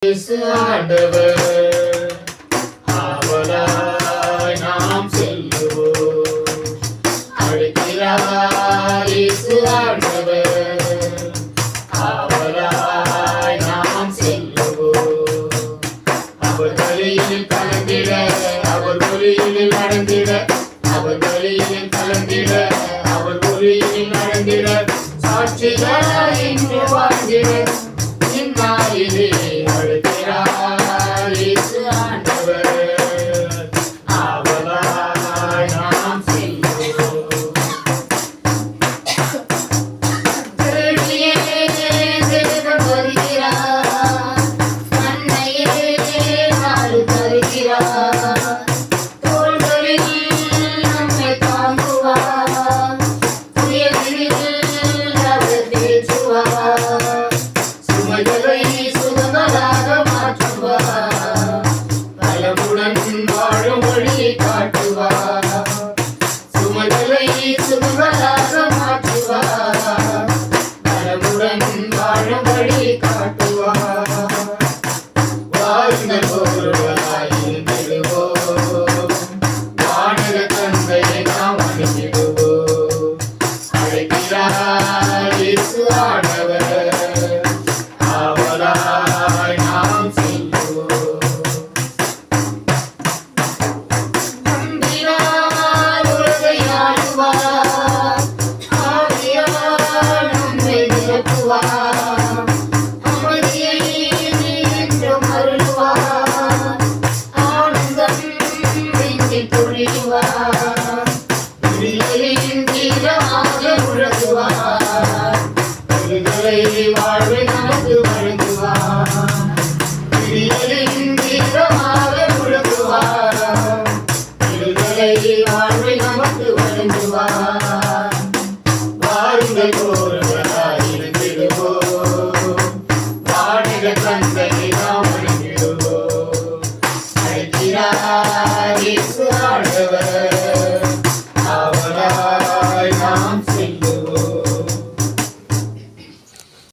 இயேசு ஆண்டவர் ஆவலாய் நாம் செல்லுவோம். அழைக்கிறார் இயேசு ஆண்டவர் ஆவலாய் நாம் செல்லுவோம். அவர் வழியில் கலந்திட, அவர் ஒளியில் நடந்திட, அவர் வழியில் கலந்திட, அவர் ஒளியில் நடந்திட, சாட்சிகளாய் இன்று வாழ்ந்திட இந்நாளிலே அழைக்கிறார் இயேசு ஆண்டவர் ஆவலாய் நாம் செல்லுவோம். தேடியே தேவன் வருகிறார், அன்னையே நாடு தருகிறார், தோள்களில் நம்மை தாங்குவார், துயரில் அவர் தேற்றுவார், சுமைகளை சுகங்களாக மாற்றுவார், பலமுடன் வாழும் வழியை காட்டுவார், சுமைகளை சுகங்களாக மாற்றுவார், பலமுடன் வாழும் வழியை காட்டுவார். வாருங்கள் ஒருவராய் இருந்திடுவோம், வானக தந்தையை நாம் வணங்கிடுவோம். அழைக்கிறார் இயேசு ஆண்டவர் ஆவலாய் நாம் செல்லுவோம். அன்பினால் உலகை ஆளுவார், ஆவியால் நம்மை நிரப்புவார், அமைதியை என்றும் அருளுவார், ஆனந்தம் நெஞ்சில் பொழிவார், விடியலின் தீரமாக உழகுவார், விடுதலை வாழ்வை நமக்கு வழங்குவார், விடியலின் தீரமாக உழகுவார், விடுதலை வாழ்வை நமக்கு வழங்குவார். வாருங்கள் ஒருவராய் இருந்திடுவோம், வானக தந்தையை நாம் வணங்கிடுவோம். அழைக்கிறார் இயேசு ஆண்டவர்